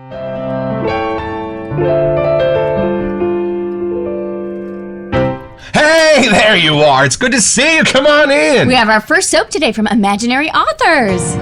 Hey, there you are. It's good to see you. Come on in. We have our first soap today from Imaginary Authors.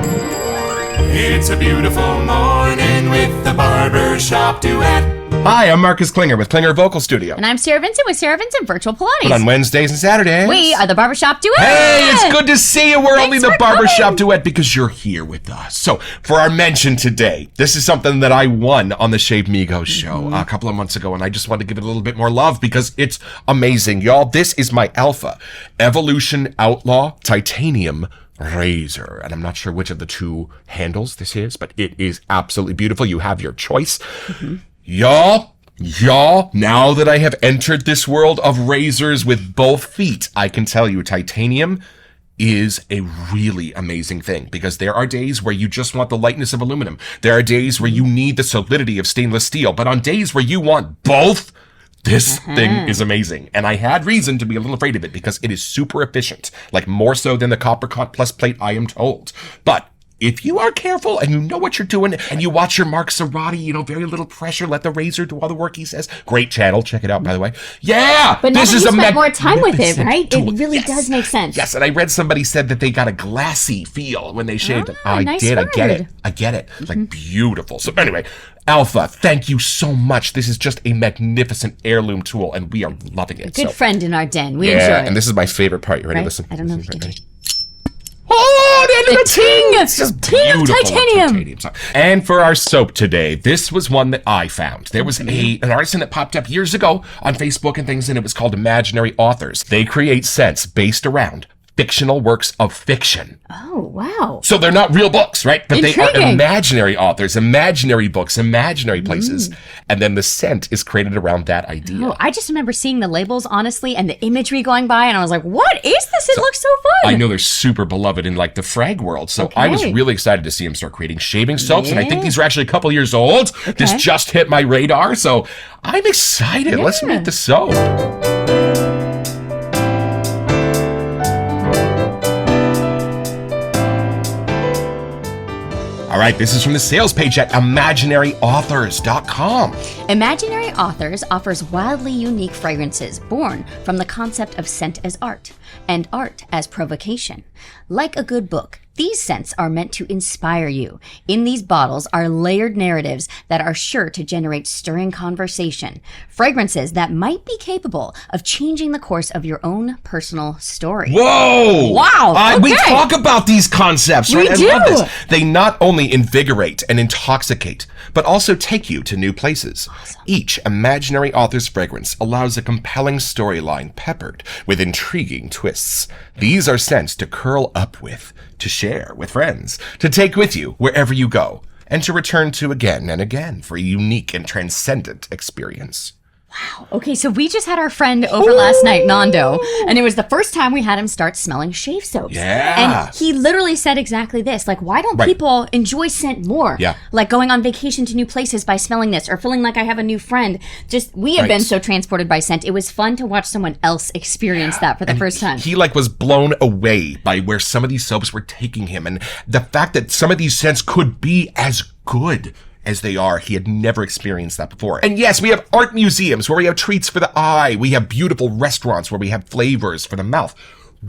It's a beautiful morning with the Barbershop Duet. Hi, I'm Marcus Klinger with Klinger Vocal Studio. And I'm Sarah Vincent with Sarah Vincent Virtual Pilates. But on Wednesdays and Saturdays, we are the Barbershop Duet. Hey, it's good to see you. We're only the for Barbershop Duet because you're here with us. So, for our mention today, this is something that I won on the Shave Migos show a couple of months ago, and I just wanted to give it a little bit more love because it's amazing. Y'all, this is my Alpha Evolution Outlaw Titanium razor, and I'm not sure which of the two handles this is, but it is absolutely beautiful. You have your choice. Y'all, now that I have entered this world of razors with both feet, I can tell you titanium is a really amazing thing because there are days where you just want the lightness of aluminum. There are days where you need the solidity of stainless steel, but on days where you want both, this thing is amazing. And I had reason to be a little afraid of it because it is super efficient, like more so than the Copper Plus plate, I am told. But if you are careful and you know what you're doing and you watch your Mark Serrati, very little pressure, let the razor do all the work he says. Great channel. Check it out, by the way. Yeah! But now that you spent more time with it, right? It really does make sense. Yes, and I read somebody said that they got a glassy feel when they shaved it. I nice did. word. I get it. Like beautiful. So anyway, Alpha, thank you so much. This is just a magnificent heirloom tool and we are loving it. Good friend in our den. We enjoy it. And this is my favorite part. You ready? Right? Listen. I don't know if you can. Oh, the ting! It's just ting of beautiful titanium. And for our soap today, this was one that I found. There was an artisan that popped up years ago on Facebook and things, and it was called Imaginary Authors. They create scents based around fictional works of fiction. Oh, wow. So they're not real books, right? But Intriguing. they are imaginary authors, imaginary books, imaginary places. And then the scent is created around that idea. Oh, I just remember seeing the labels, honestly, and the imagery going by, and I was like, what is this? It looks so fun. I know they're super beloved in like the frag world. So I was really excited to see him start creating shaving soaps. And I think these are actually a couple years old. This just hit my radar. So I'm excited. Let's meet the soap. All right, this is from the sales page at imaginaryauthors.com. Imaginary Authors offers wildly unique fragrances born from the concept of scent as art and art as provocation. Like a good book, these scents are meant to inspire you. In these bottles are layered narratives that are sure to generate stirring conversation. Fragrances that might be capable of changing the course of your own personal story. Whoa! Wow! We talk about these concepts, right? We do. I love this. They not only invigorate and intoxicate, but also take you to new places. Awesome. Each Imaginary Author's fragrance allows a compelling storyline peppered with intriguing twists. These are scents to curl up with, to share with friends, to take with you wherever you go, and to return to again and again for a unique and transcendent experience. Wow. Okay, so we just had our friend over last night, Nando, and it was the first time we had him start smelling shave soaps. Yeah. And he literally said exactly this. Like, why don't people enjoy scent more? Yeah. Like going on vacation to new places by smelling this or feeling like I have a new friend. We have been so transported by scent. It was fun to watch someone else experience that for the first time. He was blown away by where some of these soaps were taking him and the fact that some of these scents could be as good as they are. He had never experienced that before. And yes, we have art museums where we have treats for the eye. We have beautiful restaurants where we have flavors for the mouth.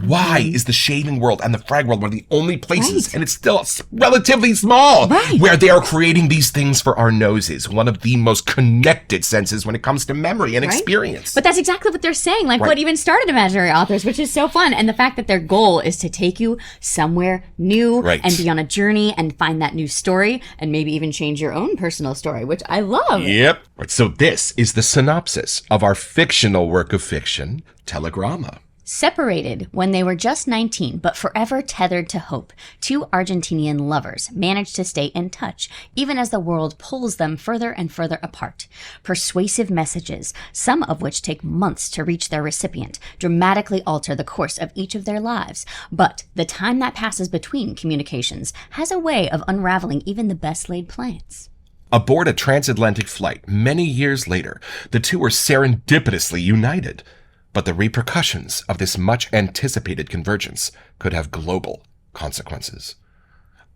Why is the shaving world and the frag world one of the only places, and it's still relatively small, where they are creating these things for our noses? One of the most connected senses when it comes to memory and experience. But that's exactly what they're saying, what even started Imaginary Authors, which is so fun. And the fact that their goal is to take you somewhere new and be on a journey and find that new story and maybe even change your own personal story, which I love. Yep. So this is the synopsis of our fictional work of fiction, Telegramma. Separated when they were just 19, but forever tethered to hope, two Argentinian lovers manage to stay in touch, even as the world pulls them further and further apart. Persuasive messages, some of which take months to reach their recipient, dramatically alter the course of each of their lives. But the time that passes between communications has a way of unraveling even the best laid plans. Aboard a transatlantic flight many years later, the two were serendipitously united. But the repercussions of this much-anticipated convergence could have global consequences.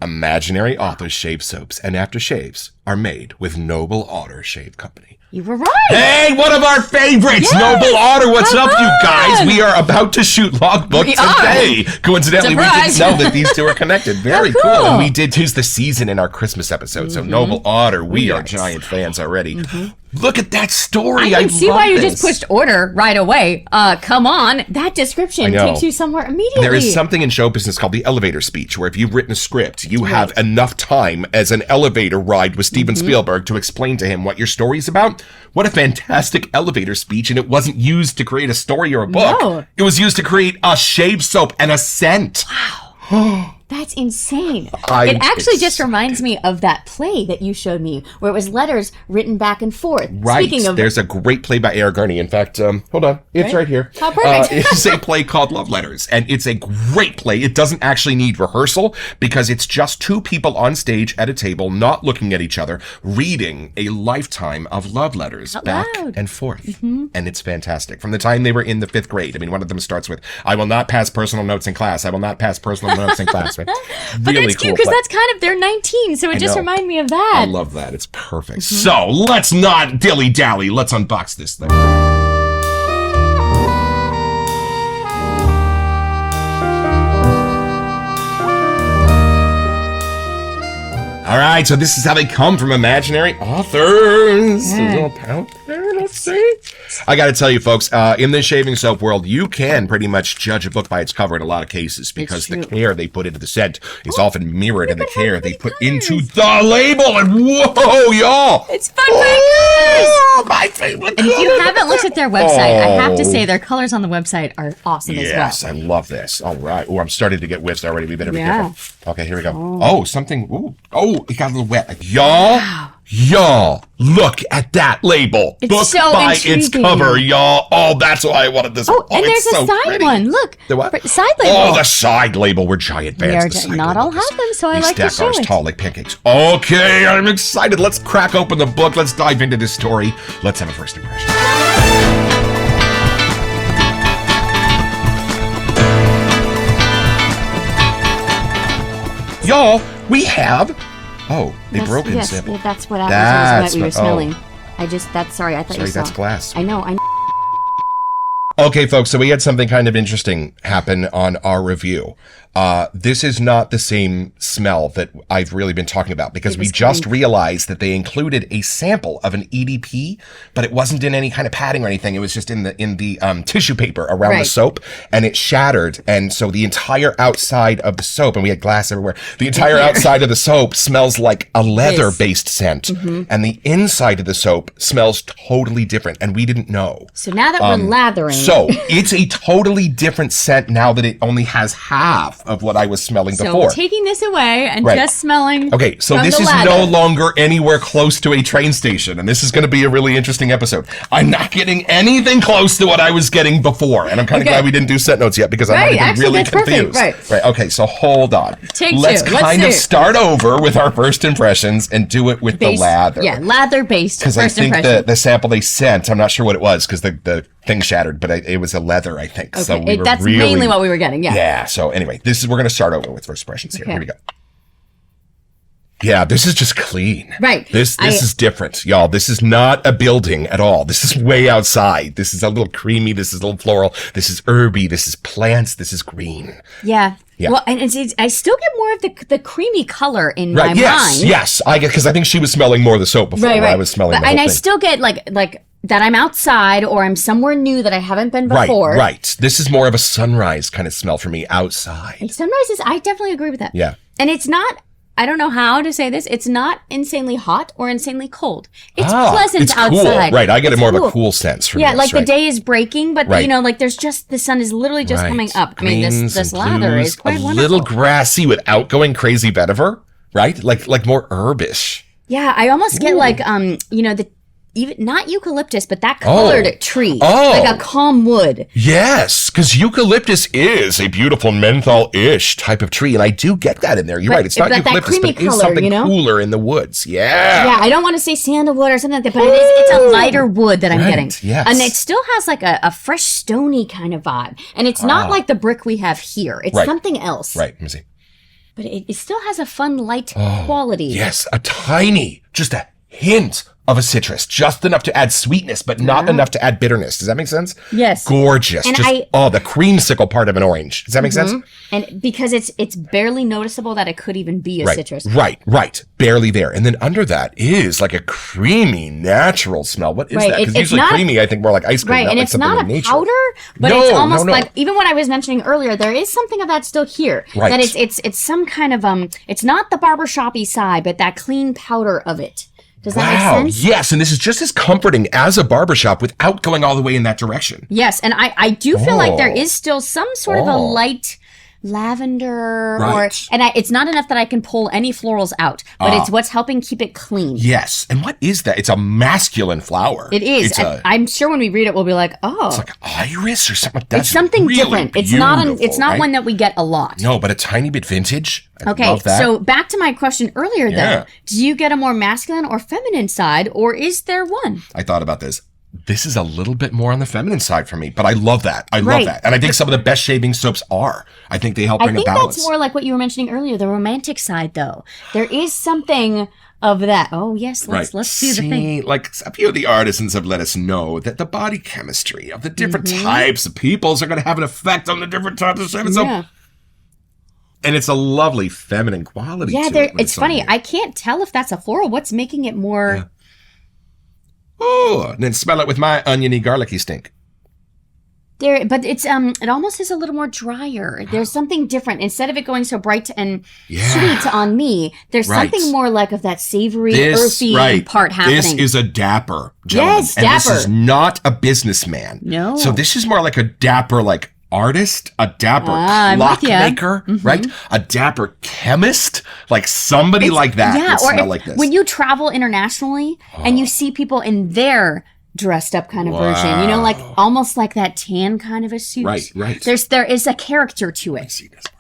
Imaginary Authors Shave Soaps and Aftershaves are made with Noble Otter Shave Company. You were right. Hey, one of our favorites, Yes! Noble Otter. What's Come up, you guys? on! We are about to shoot Logbook We today. Coincidentally, we Surprise! didn't know that these two are connected. Very Oh, cool. cool. And we did choose the season in our Christmas episode. So Noble Otter, we are Yes. giant fans already. Look at that story. I can see love why you this. just pushed order right away. Come on. That description know. takes you somewhere immediately. There is something in show business called the elevator speech, where if you've written a script, you have enough time as an elevator ride with Steven Spielberg to explain to him what your story is about. What a fantastic elevator speech, and it wasn't used to create a story or a book. No. It was used to create a shave soap and a scent. That's insane. I'm It actually just excited. reminds me of that play that you showed me, where it was letters written back and forth. Right. Speaking of, There's a great play by A.R. Gurney. In fact, hold on. It's right here. Oh, perfect. It's a play called Love Letters, and it's a great play. It doesn't actually need rehearsal because it's just two people on stage at a table, not looking at each other, reading a lifetime of love letters Out back loud. and forth. And it's fantastic. From the time they were in the 5th grade. I mean, one of them starts with, "I will not pass personal notes in class. I will not pass personal notes in class." Right? but Really that's cute cool because play. that's kind of, they're 19, so it just know. reminded me of I that. love that. It's perfect. So let's not dilly-dally. Let's unbox this thing. All right, so this is how they come from imaginary authors. A little pouch there, let's see. I got to tell you, folks, in the shaving soap world, you can pretty much judge a book by its cover in a lot of cases because the true. care they put into the scent is often mirrored in the at how care they pretty put colors. into the label. And whoa, y'all! It's fun for colors. Oh, my favorite. And if you haven't looked at their website, I have to Oh. say their colors on the website are awesome Yes, as well. I love this. All right. Oh, I'm starting to get whiffs already. We better be Yeah. careful. Okay, here we go. Oh, something. Ooh. Oh, it got a little wet. Y'all, look at that label. It's Book so by its intriguing. cover, y'all. Oh, that's why I wanted this. Oh, and it's there's a so side pretty. one. Look. The what? Side label. Oh, the side label. We're giant fans. We are of the side not label all have them, so I we like to stack ours show it. tall like pancakes. Okay, I'm excited. Let's crack open the book. Let's dive into this story. Let's have a first impression. Y'all, we have. Oh, a broken yes, sample. yeah, that's what That's we were what- smelling. I just, sorry, I thought Sorry, you saw. that's glass. I know. Okay, folks, so we had something kind of interesting happen on our review. This is not the same smell that I've really been talking about because we just realized that they included a sample of an EDP, but it wasn't in any kind of padding or anything. It was just in the tissue paper around the Right. soap, and it shattered. And so the entire outside of the soap, and we had glass everywhere, the entire outside of the soap smells like a leather-based scent, and the inside of the soap smells totally different, and we didn't know. So now that we're lathering. So it's a totally different scent now that it only has half of what I was smelling So before. we're taking this away and Right. just smelling. Okay, so from this the is lather. no longer anywhere close to a train station, and this is going to be a really interesting episode. I'm not getting anything close to what I was getting before, and I'm kind of Okay. glad we didn't do set notes yet because I'm Right, not actually, really that's perfect, confused. right. Okay, so hold on. Take Let's two. Let's kind of see. start over with our first impressions and do it with the lather. Yeah, lather-based Because I first think impression. the sample they sent, I'm not sure what it was because the thing shattered, but it was a leather, I think. So Okay, we were that's really, mainly what we were getting, yeah. Yeah. So anyway, we're going to start over with first impressions here. Okay. Here we go. Yeah, this is just clean. Right. This is different, y'all. This is not a building at all. This is way outside. This is a little creamy. This is a little floral. This is herby. This is plants. This is green. Yeah. Yeah. Well, and I still get more of the creamy color in my Right. Yes. mind. Yes. I get because I think she was smelling more of the soap before. Right, Where right. I was smelling But, the whole and I thing. still get like that I'm outside or I'm somewhere new that I haven't been Right. before. Right. This is more of a sunrise kind of smell for me outside. And sunrises, I definitely agree with that. Yeah. And it's not, I don't know how to say this, it's not insanely hot or insanely cold. It's Ah, pleasant it's outside. Cool. Right. I get It's more of a cool sense from Yeah, this, like right? the day is breaking, but Right. you know, like there's just, the sun is literally just Right. coming up. I mean, Greens this and lather blues, is quite a wonderful. little grassy without going crazy vetiver, right? Like more herbish. Yeah, I almost get like, you know, even not eucalyptus, but that colored tree. Oh. Like a calm wood. Yes, because eucalyptus is a beautiful menthol-ish type of tree, and I do get that in there. You're But- right. It's not but that eucalyptus, creamy but it is color, something you know? cooler in the woods. Yeah. Yeah, I don't want to say sandalwood or something like that, but it's a lighter wood that I'm Right, getting. yes. And it still has like a fresh stony kind of vibe. And it's not like the brick we have here. It's Right. something else. Right. Let me see. but it still has a fun light quality. Yes, just a hint of a citrus, just enough to add sweetness, but not enough to add bitterness. Does that make sense? Yes. Gorgeous. And the creamsicle part of an orange. Does that make sense? And because it's barely noticeable that it could even be a citrus. Right. Barely there. And then under that is like a creamy, natural smell. What is that? Because usually creamy, I think more like ice cream. Right, not and like it's something not in a nature. powder, but it's almost like, even what I was mentioning earlier, there is something of that still here. Right. That it's some kind of, it's not the barbershop-y side, but that clean powder of it. Does that make sense? Yes, and this is just as comforting as a barbershop without going all the way in that direction. Yes, and I do feel like there is still some sort of a light lavender it's not enough that I can pull any florals out, but it's what's helping keep it clean. Yes, and what is that? It's a masculine flower. It is. I'm sure when we read it, we'll be like, it's like iris or something. That's it's something really different. It's not one that we get a lot. No, but a tiny bit vintage. I love that. So back to my question earlier, though. Do you get a more masculine or feminine side, or is there one? I thought about this. This is a little bit more on the feminine side for me, but I love that. I love that. And I think some of the best shaving soaps are. I think they help bring a balance. I think that's more like what you were mentioning earlier, the romantic side, though. There is something of that. Oh, yes, let's do the thing. Like a few of the artisans have let us know that the body chemistry of the different types of peoples are going to have an effect on the different types of shaving. Yeah. And it's a lovely feminine quality to it. It's funny. I can't tell if that's a floral. What's making it more... Yeah. Oh, and then smell it with my oniony, garlicky stink. But it's it almost is a little more drier. There's something different. Instead of it going so bright and sweet on me, there's something more like of that savory, earthy part happening. This is a dapper gentleman. Yes, dapper. And this is not a businessman. No. So this is more like a dapper, like artist, a dapper clockmaker, right? A dapper chemist, like somebody like that would smell like this. When you travel internationally and you see people in their dressed up kind of version, like almost like that tan kind of a suit. Right. There is a character to it. I see this part.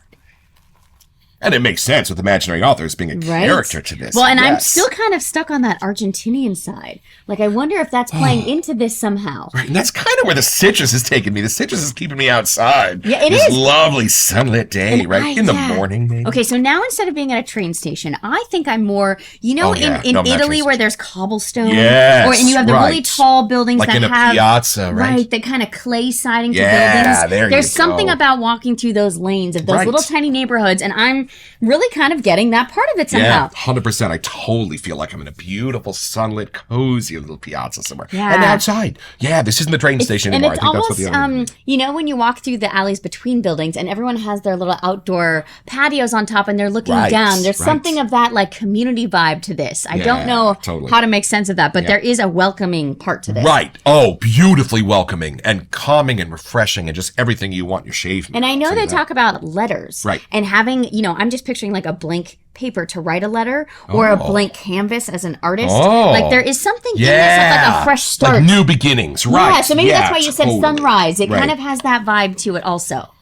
And it makes sense with imaginary authors being a character to this. Well, and I'm still kind of stuck on that Argentinian side. Like, I wonder if that's playing into this somehow. Right, and that's kind of where the citrus is taking me. The citrus is keeping me outside. Yeah, it is. This is. lovely sunlit day, in the morning, maybe. Okay, so now instead of being at a train station, I think I'm more, in Italy where there's cobblestone. Yes, and you have the really tall buildings like that in a have... piazza, right? Right, the kind of clay siding to buildings. There's something about walking through those lanes of those little tiny neighborhoods, and I'm really kind of getting that part of it somehow. Yeah, 100%. I totally feel like I'm in a beautiful, sunlit, cozy little piazza somewhere. Yeah. And outside. Yeah, this isn't the train station anymore. And it's almost, when you walk through the alleys between buildings and everyone has their little outdoor patios on top and they're looking down. There's something of that like community vibe to this. I don't know how to make sense of that, but there is a welcoming part to this. Right. Oh, beautifully welcoming and calming and refreshing and just everything you want in your shave. And I know they talk about letters. Right. And having, I'm just picturing like a blank paper to write a letter or a blank canvas as an artist. Like there is something in this like a fresh start. Like new beginnings, right. Yeah, so maybe that's why you said sunrise. It kind of has that vibe to it also.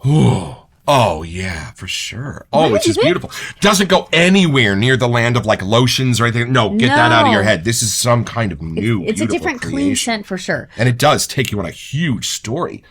Oh, yeah, for sure. Oh, it's just beautiful. Doesn't go anywhere near the land of like lotions or anything. No, get that out of your head. This is some kind of new, it's a different creation. Clean scent for sure. And it does take you on a huge story.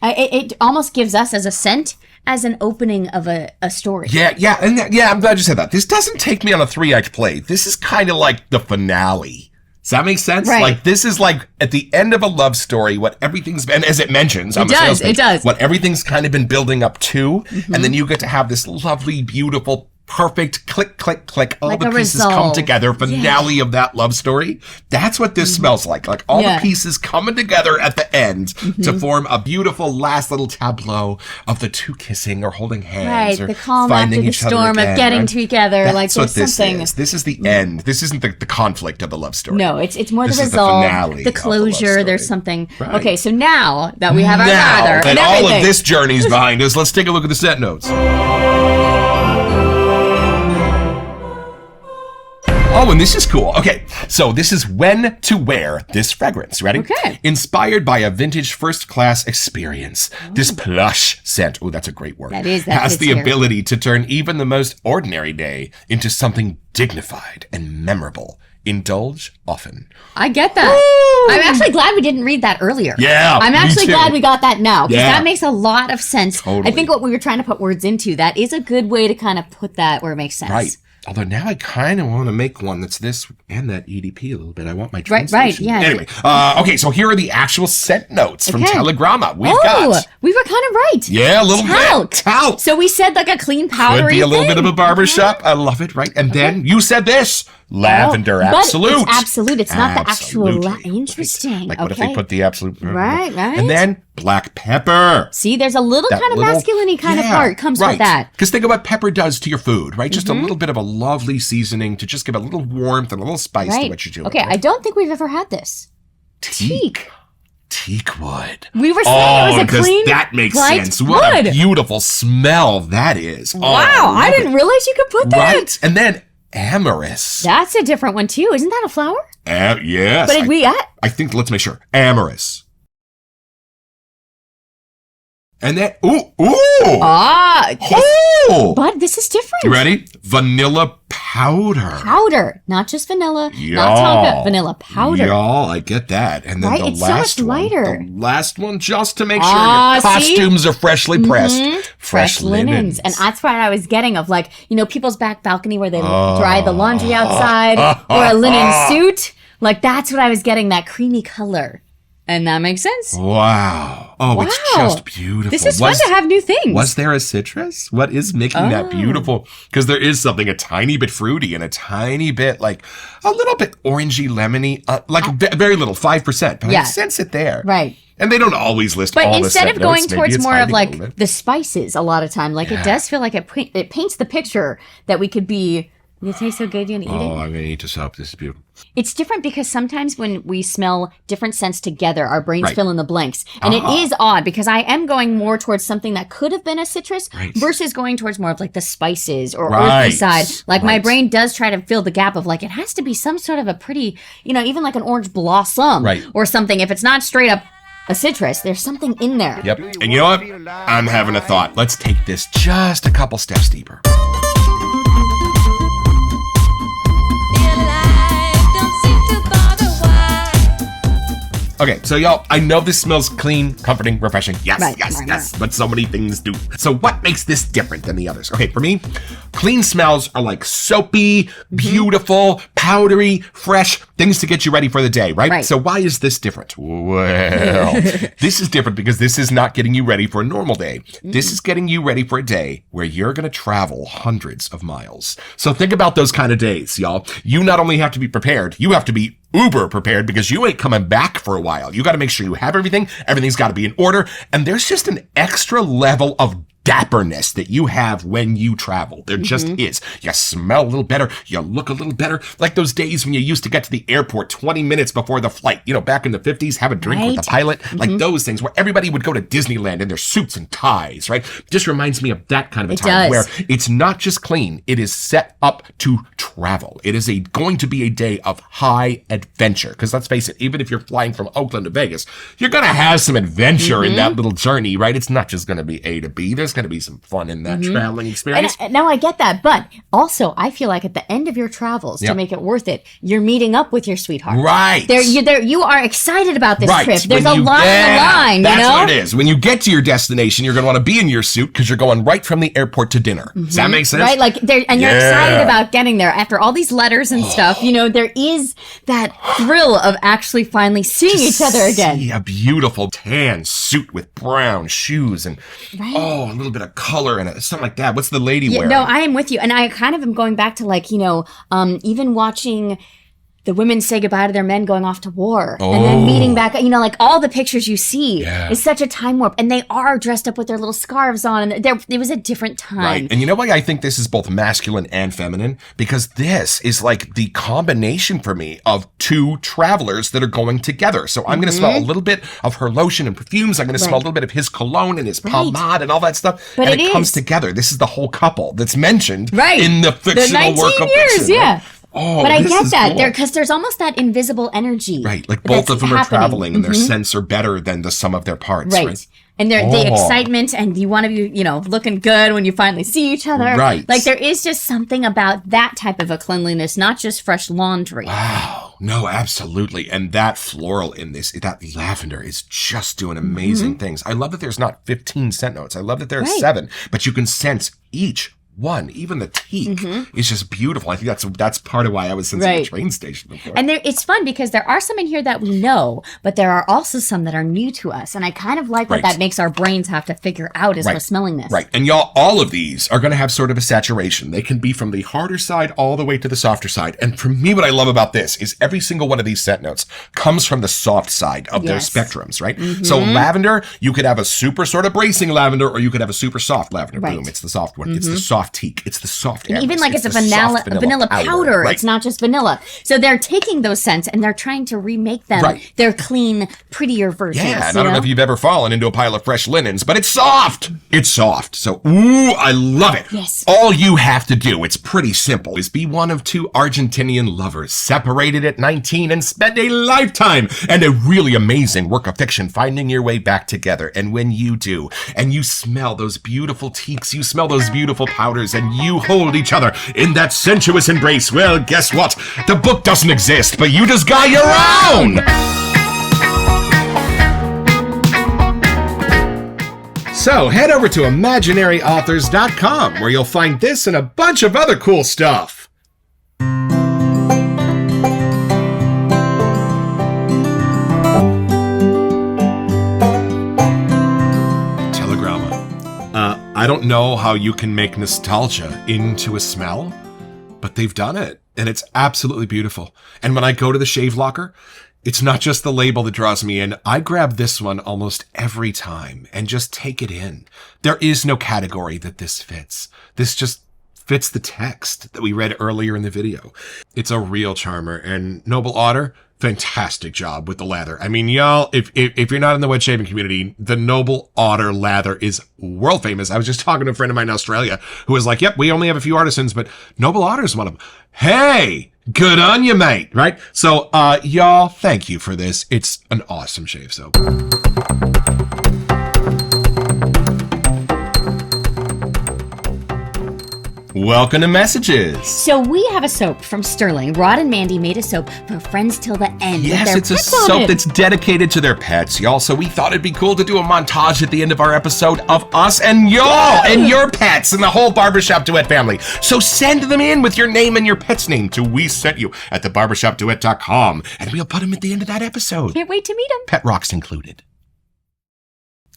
It almost gives us as a scent as an opening of a story. Yeah, I'm glad you said that. This doesn't take me on a 3-act play. This is kind of like the finale. Does that make sense? Right. Like this is like at the end of a love story, what everything's been, as it mentions, it does. What everything's kind of been building up to, and then you get to have this lovely, beautiful, perfect click, click, click. All like the pieces come together. Finale of that love story. That's what this smells like. Like all the pieces coming together at the end to form a beautiful last little tableau of the two kissing or holding hands. Right. The calm after the storm of getting together. That's like what there's something. This is the end. This isn't the conflict of the love story. No, it's more this the resolve, the closure. There's something. Right. Okay, so now that we have our father and all of this journey's behind us, let's take a look at the set notes. Oh, and this is cool. Okay, so this is when to wear this fragrance. Ready? Okay. Inspired by a vintage first-class experience, this plush scent, oh, that's a great word, That is, has the here. ability to turn even the most ordinary day into something dignified and memorable. Indulge often. I get that. Woo! I'm actually glad we didn't read that earlier. Yeah, I'm me actually too. glad we got that now, because Yeah. that makes a lot of sense. Totally. I think what we were trying to put words into, that is a good way to kind of put that where it makes sense. Right. Although now I kind of want to make one that's this and that EDP a little bit. I want my Right, translation. yeah. Anyway, okay, so here are the actual scent notes from Okay. Telegramma. We've Oh, got... we were kind of right. Yeah, a little Talc. bit. Talc. So we said like a clean powdery Could be a little thing. bit of a barbershop. I love it, right? And then you said this. Lavender But absolute. it's absolute. It's not the actual Absolutely. interesting. Like what if okay. they put the absolute... Right, right. And then black pepper. See, there's a little That kind of little- masculine-y kind of part comes with that. Because think of what pepper does to your food, right? Just a little bit of a lovely seasoning to just give a little warmth and a little spice to Right. what you're doing. Okay, I don't think we've ever had this. Teak. Teak wood. We were saying it was a because clean that makes bright sense. What a wood. beautiful smell that is. Oh, Wow, I love didn't realize you could put it. that. Right. And then amorous. That's a different one too. Isn't that a flower? Yes. But I think, let's make sure. Amorous. And then, ooh. But this is different. You ready? Vanilla powder. Powder, not just vanilla, not Y'all. tonka, vanilla powder. Y'all, I get that. And then Right? the It's so much last one. lighter. The last one, just to make sure Ah, your see? costumes are freshly pressed. Fresh linens. And that's what I was getting of, like, people's back balcony where they dry the laundry outside or a linen suit. Like, that's what I was getting, that creamy color. And that makes sense. Wow. Oh, it's Wow. just beautiful. This is fun to have new things. Was there a citrus? What is making that beautiful? Because there is something a tiny bit fruity and a tiny bit, like, a little bit orangey, lemony, very little, 5%. But Yeah. I sense it there. Right. And they don't always list But all the instead scent of going notes. Maybe towards it's more of hiding a little like bit. the spices a lot of time, like it does feel like it paints the picture that we could be, it tastes so good, you're gonna eat it. Oh, I'm going to eat this up. This is beautiful. It's different because sometimes when we smell different scents together, our brains Right. fill in the blanks. And it is odd because I am going more towards something that could have been a citrus Right. versus going towards more of like the spices or Right. earthy side. Like my Right. brain does try to fill the gap of like, it has to be some sort of a pretty, even like an orange blossom Right. or something. If it's not straight up a citrus, there's something in there. Yep. And you know what? I'm having a thought. Let's take this just a couple steps deeper. Okay, so y'all, I know this smells clean, comforting, refreshing. Yes, Right, yes, right, yes. But so many things do. So what makes this different than the others? Okay, for me, clean smells are like soapy, beautiful, powdery, fresh, things to get you ready for the day, right? Right. So why is this different? Well, this is different because this is not getting you ready for a normal day. This is getting you ready for a day where you're going to travel hundreds of miles. So think about those kind of days, y'all. You not only have to be prepared, you have to be uber prepared because you ain't coming back for a while. You got to make sure you have everything. Everything's got to be in order. And there's just an extra level of dapperness that you have when you travel. There just is. You smell a little better. You look a little better. Like those days when you used to get to the airport 20 minutes before the flight, back in the 50s, have a drink with the pilot. Like those things where everybody would go to Disneyland in their suits and ties, right? Just reminds me of that kind of a time does. where it's not just clean. It is set up to travel. It is going to be a day of high adventure. Because let's face it, even if you're flying from Oakland to Vegas, you're going to have some adventure in that little journey, right? It's not just going to be A to B. There's going to be some fun in that traveling experience. And now I get that, but also I feel like at the end of your travels, to Yep. make it worth it, you're meeting up with your sweetheart. Right. You are excited about this Right. trip. There's When a you- lot on the line, That's you know? what it is. When you get to your destination, you're going to want to be in your suit because you're going right from the airport to dinner. Does that make sense? Right, like you're Yeah. excited about getting there after all these letters and stuff. There is that thrill of actually finally seeing each other again. See a beautiful tan suit with brown shoes and a little bit of color in it, something like that. What's the lady wearing? No, I am with you, and I kind of am going back to like even watching the women say goodbye to their men going off to war and then meeting back, like all the pictures you see is such a time warp, and they are dressed up with their little scarves on, and it was a different time. Right. And you know why I think this is both masculine and feminine? Because this is like the combination for me of two travelers that are going together. So I'm going to smell a little bit of her lotion and perfumes. I'm going to smell a little bit of his cologne and his pomade and all that stuff. But and it it comes is. together. This is the whole couple that's mentioned Right. in the fictional the 19 work of years, fiction. yeah. Right? Oh, but I this get is that cool. there because there's almost that invisible energy. Right, like both that's of them are happening. traveling and their scents are better than the sum of their parts, right? And the Oh. excitement, and you want to be, looking good when you finally see each other. Right. Like there is just something about that type of a cleanliness, not just fresh laundry. Wow. No, absolutely. And that floral in this, that lavender is just doing amazing things. I love that there's not 15 scent notes. I love that there are 7, but you can sense each one. Even the teak is just beautiful. I think that's part of why I was sensing the train station before. And it's fun because there are some in here that we know, but there are also some that are new to us. And I kind of like that makes our brains have to figure out as we're smelling this. Right. And y'all, all of these are going to have sort of a saturation. They can be from the harder side all the way to the softer side. And for me, what I love about this is every single one of these scent notes comes from the soft side of their spectrums, right? So lavender, you could have a super sort of bracing lavender, or you could have a super soft lavender. Boom. It's the soft one. It's the soft teak. It's the soft and even like it's a vanilla powder. It's not just vanilla. So they're taking those scents and they're trying to remake them their clean, prettier versions. Yeah, and I don't know if you've ever fallen into a pile of fresh linens, but it's soft. It's soft. So, ooh, I love it. Yes. All you have to do, it's pretty simple, is be one of 2 Argentinian lovers, separated at 19 and spend a lifetime and a really amazing work of fiction finding your way back together. And when you do, and you smell those beautiful teaks, you smell those beautiful powders, and you hold each other in that sensuous embrace, well, guess what? The book doesn't exist, but you just got your own! So head over to imaginaryauthors.com where you'll find this and a bunch of other cool stuff. I don't know how you can make nostalgia into a smell, but they've done it, and it's absolutely beautiful. And when I go to the shave locker, it's not just the label that draws me in. I grab this one almost every time and just take it in. There is no category that this fits. This just fits the text that we read earlier in the video. It's a real charmer, and Noble Otter, fantastic job with the lather. I mean, y'all, if you're not in the wet shaving community, the Noble Otter lather is world famous. I was just talking to a friend of mine in Australia who was like, yep, we only have a few artisans, but Noble Otter is one of them. Hey, good on you, mate, right? So, y'all, thank you for this. It's an awesome shave soap. Welcome to Messages. So we have a soap from Sterling. Rod and Mandy made a soap for Friends Till the End. Yes, it's a soap that's dedicated to their pets, y'all. So we thought it'd be cool to do a montage at the end of our episode of us and y'all and your pets and the whole Barbershop Duet family. So send them in with your name and your pet's name to We Sent You at thebarbershopduet.com, and we'll put them at the end of that episode. Can't wait to meet them. Pet rocks included.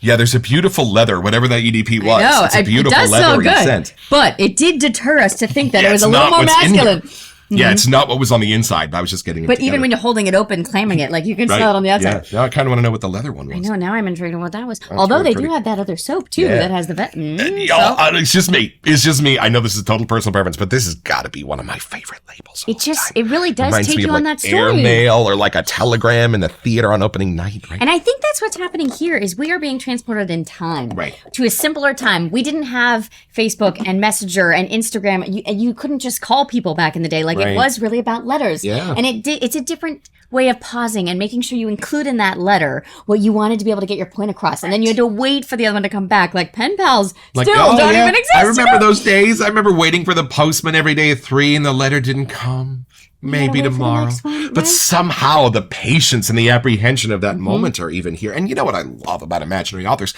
Yeah, there's a beautiful leather, whatever that EDP was. I know, it's a beautiful it does leathery smell good, scent. but it did deter us to think that Yeah, it was it's a little not more what's in here. masculine. Yeah, it's not what was on the inside, but I was just getting it But together. even when you're holding it open, clamming it, like you can smell it on the outside. Yeah, now I kind of want to know what the leather one was. I know, now I'm intrigued on what that was. Although really they pretty. do have that other soap, too, that has the vet. Y'all, it's just me. It's just me. I know this is a total personal preference, but this has got to be one of my favorite labels. It really does Reminds take me you of on like that story. airmail or like a telegram in the theater on opening night, right? And I think that's what's happening here is we are being transported in time. Right. To a simpler time. We didn't have Facebook and Messenger and Instagram. You couldn't just call people back in the day. Like it was really about letters. Yeah. And it's a different way of pausing and making sure you include in that letter what you wanted to be able to get your point across. And then you had to wait for the other one to come back. Like pen pals Like, still don't even exist. I remember those days. I remember waiting for the postman every day at 3 and the letter didn't come. Maybe wait for the tomorrow. next one, But right? somehow the patience and the apprehension of that moment are even here. And you know what I love about imaginary authors?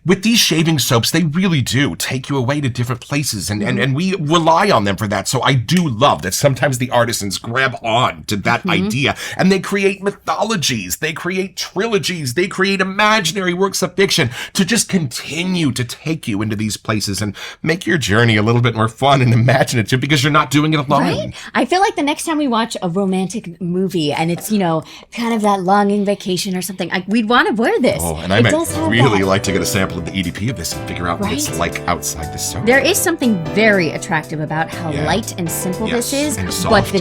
With these shaving soaps, they really do take you away to different places. And we rely on them for that. So I do love that sometimes the artisans grab on to that idea and they create mythologies. They create trilogies. They create imaginary works of fiction to just continue to take you into these places and make your journey a little bit more fun and imaginative because you're not doing it alone. Right? I feel like the next time we watch a romantic movie and it's, kind of that longing vacation or something, we'd want to wear this. Oh, and I might really like to get a sample of the EDP of this and figure out what it's like outside the soap. There is something very attractive about how light and simple this is. And but soft.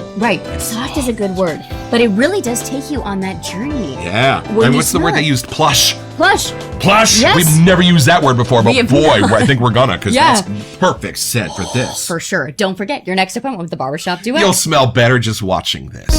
soft is a good word. But it really does take you on that journey. Yeah. When And you what's the word smell they it. used? Plush. Plush. Plush. Yes. We've never used that word before, but We have boy, not. I think we're gonna, because Yeah. that's perfect scent for this. For sure. Don't forget your next appointment with the Barbershop Duet. You'll smell better just watching this.